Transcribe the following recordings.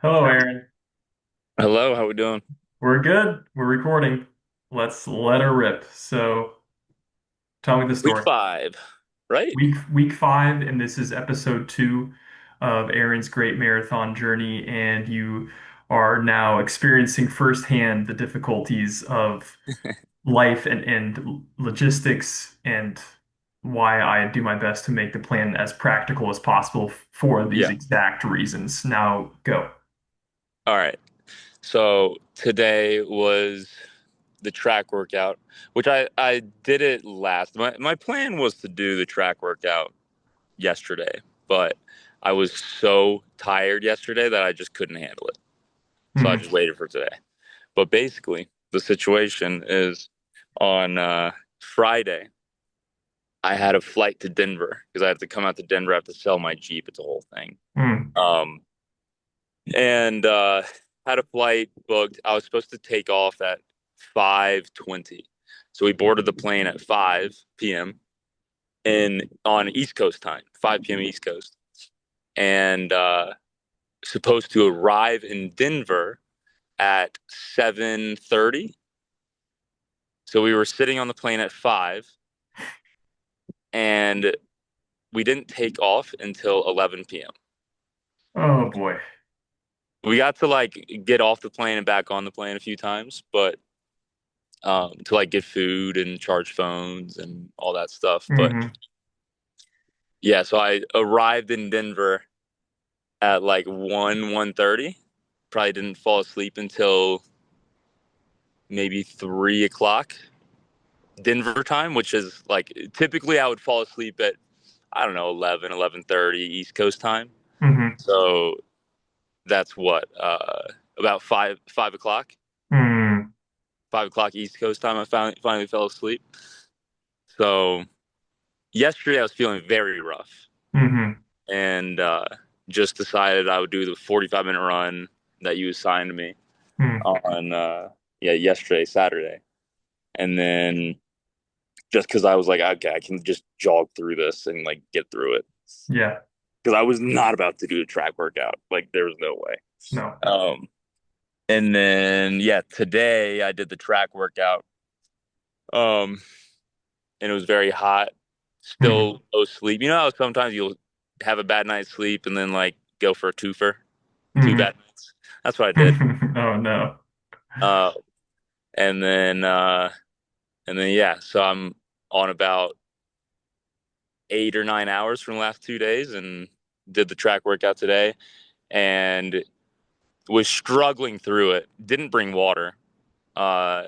Hello, Aaron. Hello, how we doing? We're good. We're recording. Let's let her rip. So, tell me the Week story. 5, right? Week five, and this is episode two of Aaron's great marathon journey, and you are now experiencing firsthand the difficulties of life and logistics and why I do my best to make the plan as practical as possible for these Yeah. exact reasons. Now, go. All right. So today was the track workout, which I did it last. My plan was to do the track workout yesterday, but I was so tired yesterday that I just couldn't handle it. So I Hmm. just waited for today. But basically, the situation is on Friday, I had a flight to Denver because I have to come out to Denver. I have to sell my Jeep. It's a whole thing. Hmm. Um, and had a flight booked. I was supposed to take off at 5:20. So we boarded the plane at 5 p.m. in on East Coast time, 5 p.m. East Coast, and supposed to arrive in Denver at 7:30. So we were sitting on the plane at 5, and we didn't take off until 11 p.m. Oh boy. We got to like get off the plane and back on the plane a few times, but to like get food and charge phones and all that stuff. But Hmm. yeah, so I arrived in Denver at like 1:30. Probably didn't fall asleep until maybe 3 o'clock Denver time, which is like typically I would fall asleep at, I don't know, 11:30 East Coast time. Hmm. So that's what, about 5 o'clock, Hmm. 5 o'clock East Coast time. I finally fell asleep. So yesterday I was feeling very rough, Hmm. and just decided I would do the 45-minute run that you assigned me Hmm. on yeah, yesterday, Saturday. And then just because I was like, okay, I can just jog through this and like get through it. Yeah. Because I was not about to do a track workout. Like there was no way. No. And then yeah, today I did the track workout. Um and it was very hot. Hmm. Still no sleep. You know how sometimes you'll have a bad night's sleep and then like go for a twofer? Two Hmm. bad nights. That's what I did. Oh no. Uh, and then yeah, so I'm on about 8 or 9 hours from the last 2 days, and did the track workout today, and was struggling through it. Didn't bring water, uh,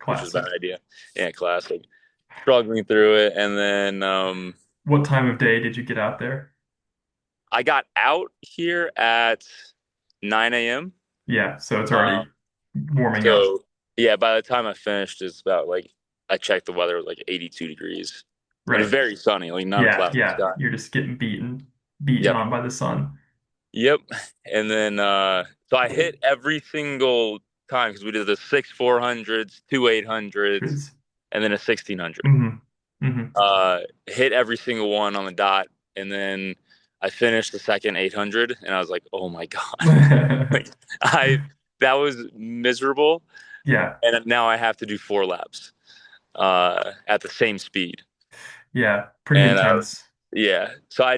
which was a bad Classic. idea. Yeah, classic. Struggling through it, and then What time of day did you get out there? I got out here at 9 a.m. Yeah, so it's Uh, already warming up. so yeah, by the time I finished, it's about like I checked the weather, it was like 82 degrees, and it's Right. very sunny, like not a Yeah, cloud in the yeah. sky. You're just getting beaten Yep, on by the sun. yep. And then so I hit every single time because we did the six 400s, two 800s, and then a 1600. Mm-hmm. Mm-hmm. Hit every single one on the dot, and then I finished the second 800, and I was like, oh my god, like I that was miserable, Yeah, and now I have to do 4 laps at the same speed. yeah. Pretty And intense. yeah, so I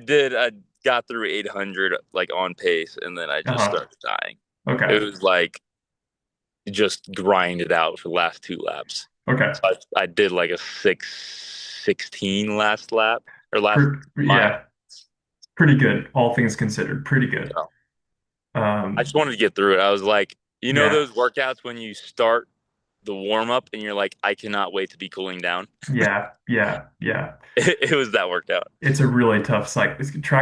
got through 800 like on pace, and then I just Uh-huh. started dying. It Okay. was like just grind it out for the last 2 laps. Okay. So I did like a 6:16 last lap or last mile. Yeah. Pretty good, all things considered. Pretty You good. know, I just Um, wanted to get through it. I was like, you know, yeah. those workouts when you start the warm up and you're like, I cannot wait to be cooling down. Yeah. Yeah. Yeah. It was that workout. It's a really tough track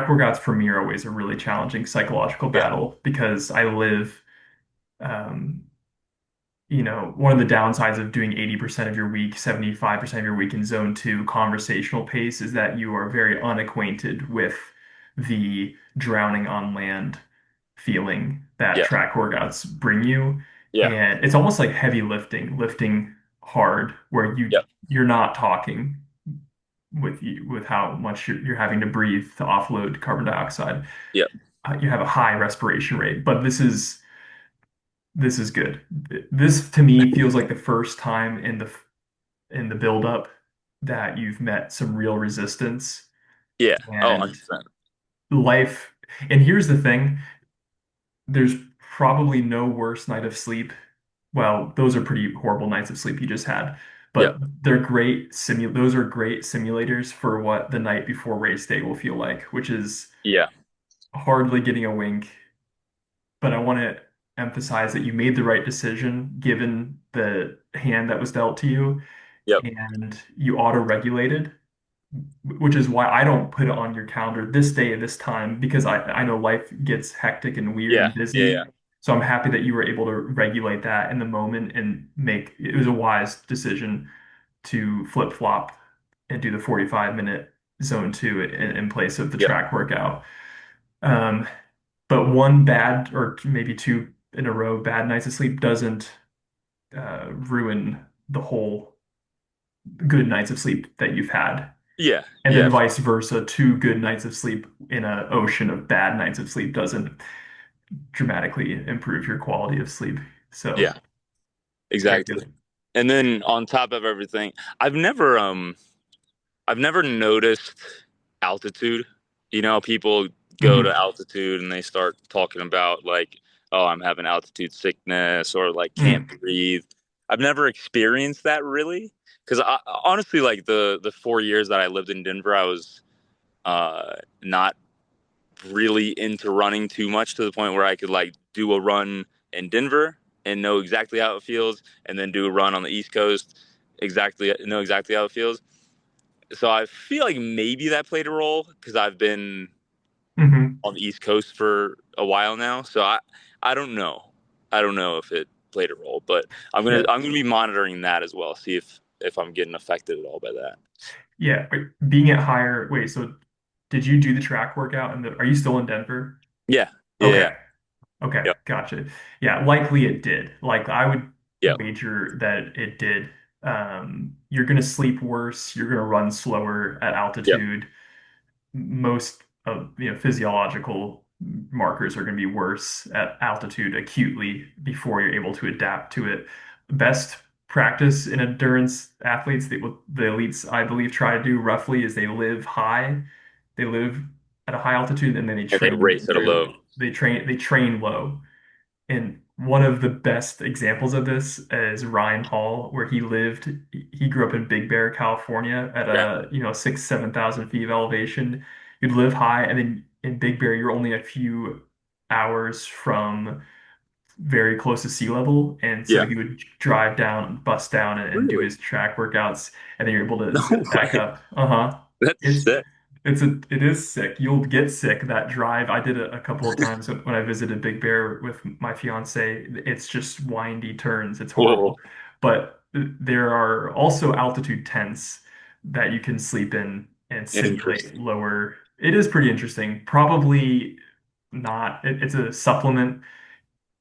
workouts for me are always a really challenging psychological Yeah, battle because I live, um, one of the downsides of doing 80% of your week, 75% of your week in zone two conversational pace is that you are very unacquainted with the drowning on land feeling that yeah, track workouts bring you. yeah, And it's almost like heavy lifting hard, where yeah, you're not talking with how much you're having to breathe to offload carbon dioxide. yeah. you have a high respiration rate, but this is good. This to me feels like the first time in the buildup that you've met some real resistance Yeah. Oh, and 100%. life. And here's the thing, there's probably no worse night of sleep. Well, those are pretty horrible nights of sleep you just had, Yeah. but those are great simulators for what the night before race day will feel like, which is Yeah. hardly getting a wink. But I want to emphasize that you made the right decision given the hand that was dealt to you, Yep. and you auto-regulated, which is why I don't put it on your calendar this day at this time because I know life gets hectic and weird Yeah. and Yeah. Yeah. busy. So I'm happy that you were able to regulate that in the moment and make it was a wise decision to flip-flop and do the 45-minute zone two in place of the Yep. track workout. Um, but one bad or maybe two in a row bad nights of sleep doesn't ruin the whole good nights of sleep that you've had. Yeah. And then Yeah. vice versa, two good nights of sleep in an ocean of bad nights of sleep doesn't dramatically improve your quality of sleep. So Yeah. very Exactly. good. And then on top of everything, I've never um I've never noticed altitude. You know, people go to Hmm. altitude and they start talking about like, oh, I'm having altitude sickness or like can't Mm. breathe. I've never experienced that really because I honestly like the 4 years that I lived in Denver, I was not really into running too much to the point where I could like do a run in Denver and know exactly how it feels, and then do a run on the East Coast, exactly know exactly how it feels. So I feel like maybe that played a role because I've been Hmm. on the East Coast for a while now. So I don't know. I don't know if it played a role, but Yeah. I'm gonna be monitoring that as well. See if I'm getting affected at all by that. Yeah. Wait, being at higher, wait, so did you do the track workout and are you still in Denver? Yeah. Yeah. Yeah. Okay. Okay, Yep. gotcha. Yeah, likely it did. Like I would Yep. wager that it did. You're gonna sleep worse, you're gonna run slower at Yep. altitude. Most of physiological markers are gonna be worse at altitude acutely before you're able to adapt to it. Best practice in endurance athletes, what the elites I believe try to do roughly is they live high. They live at a high altitude and then And they race at a low. they train low. And one of the best examples of this is Ryan Hall, where he grew up in Big Bear, California at Okay. a, 7,000 feet of elevation. You'd live high, and then in Big Bear, you're only a few hours from very close to sea level. And so Yeah. he would drive down, bust down, and do Really? his track workouts, and then you're able to No zip back way. up. Uh-huh. That's It's sick. it is sick. You'll get sick that drive. I did it a couple of times when I visited Big Bear with my fiance. It's just windy turns. It's Whoa. horrible. But there are also altitude tents that you can sleep in and simulate Interesting. lower. It is pretty interesting. Probably not. It's a supplement.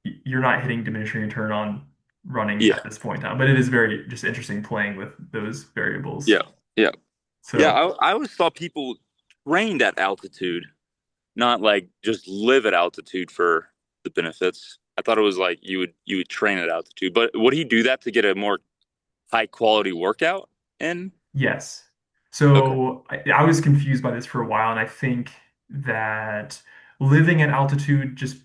You're not hitting diminishing return on running Yeah. at this point in time, but it is very just interesting playing with those variables. Yeah. Yeah. Yeah. So I always thought people trained at altitude, not like just live at altitude for the benefits. I thought it was like you would train at altitude. But would he do that to get a more high quality workout in? yes. Okay. So I was confused by this for a while, and I think that living at altitude, just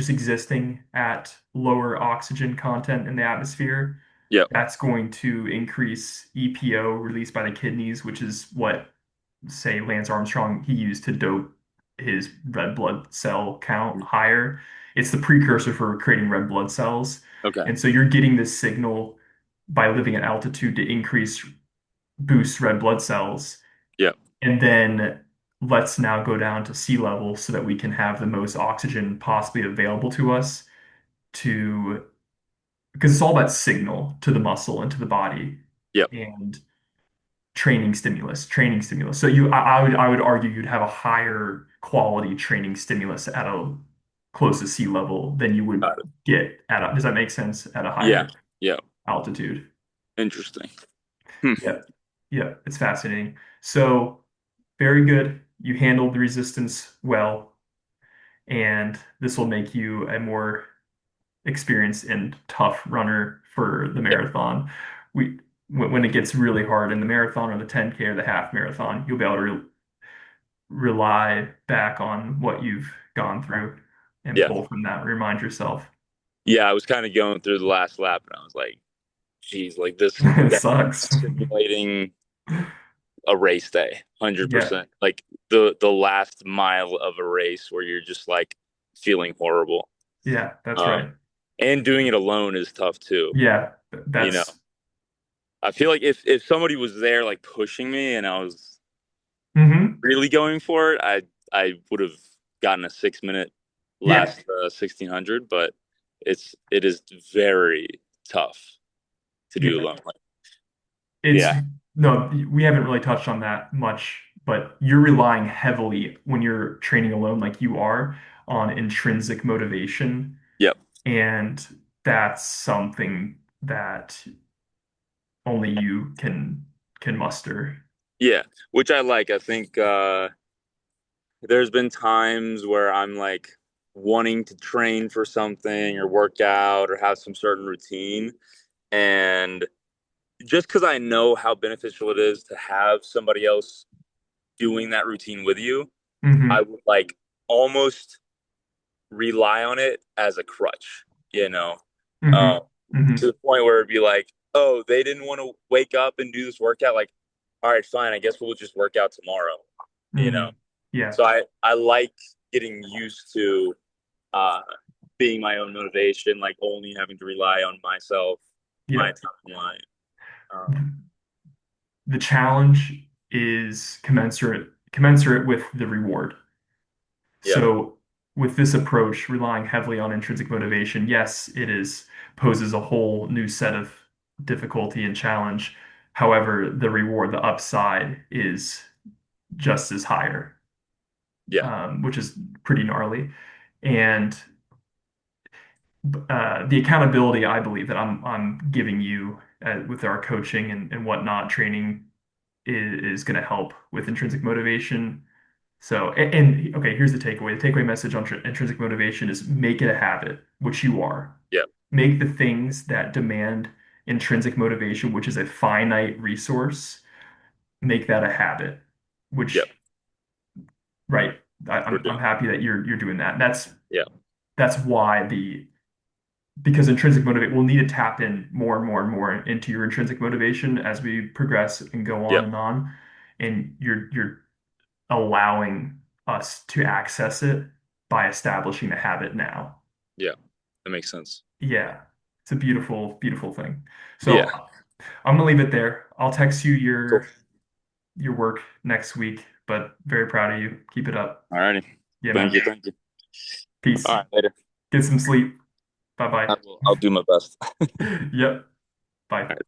existing at lower oxygen content in the atmosphere, Yep. that's going to increase EPO released by the kidneys, which is what, say, Lance Armstrong he used to dope his red blood cell count higher. It's the precursor for creating red blood cells. Okay. And so you're getting this signal by living at altitude to increase boost red blood cells. Yep. And then let's now go down to sea level so that we can have the most oxygen possibly available to us to, because it's all about signal to the muscle and to the body Yep. and training stimulus. So I would argue you'd have a higher quality training stimulus at a close to sea level than you would Got it. get does that make sense at a Yeah. higher Yeah. altitude? Interesting. Hmm. Yeah. Yeah, it's fascinating. So very good. You handled the resistance well. and this will make you a more experienced and tough runner for the Yeah. marathon. We when it gets really hard in the marathon or the 10K or the half marathon, you'll be able to rely back on what you've gone through and Yeah. pull from that, remind yourself. Yeah. I was kind of going through the last lap and I was like, geez, like this is It definitely sucks. simulating a race day, Yeah, 100%. Like the last mile of a race where you're just like feeling horrible. yeah, that's Um, right. and doing it alone is tough too. Yeah, You know, that's I feel like if somebody was there like pushing me and I was hmm really going for it, I would have gotten a 6 minute yeah, last 1600, but it is very tough to do yeah. alone. Like, It's yeah, no, we haven't really touched on that much, but you're relying heavily when you're training alone, like you are, on intrinsic motivation. yep, And that's something that only you can muster. yeah, which I like. I think there's been times where I'm like wanting to train for something or work out or have some certain routine, and just because I know how beneficial it is to have somebody else doing that routine with you, I Hmm would like almost rely on it as a crutch, you know, hmm um, to hmm the point where it'd be like, oh, they didn't want to wake up and do this workout. Like, all right, fine. I guess we'll just work out tomorrow, you know. hmm Yeah, So I like getting used to uh, being my own motivation, like only having to rely on myself, yeah. my timeline. Um, The challenge is commensurate with the reward. yeah, So with this approach, relying heavily on intrinsic motivation, yes, it is poses a whole new set of difficulty and challenge. However, the reward, the upside is just as higher, yeah, which is pretty gnarly. And the accountability I believe that I'm giving you with our coaching and whatnot, training is going to help with intrinsic motivation. So, okay, here's the takeaway. The takeaway message on intrinsic motivation is make it a habit, which you are. yeah, Make the things that demand intrinsic motivation, which is a finite resource, make that a habit, yeah, which, right. we're I'm doing. happy that you're doing that. Yeah, That's why because intrinsic motivate we'll need to tap in more and more and more into your intrinsic motivation as we progress and go yeah, on, and you're allowing us to access it by establishing the habit now. yeah. That makes sense. Yeah, it's a beautiful, beautiful thing. Yeah, So I'm gonna leave it there. I'll text you cool. your work next week, but very proud of you. Keep it up. All righty. Yeah, Thank man. you. Thank you. Peace. All right, later. Get some sleep. Bye bye. I'll do my best. Yep. Bye. All right.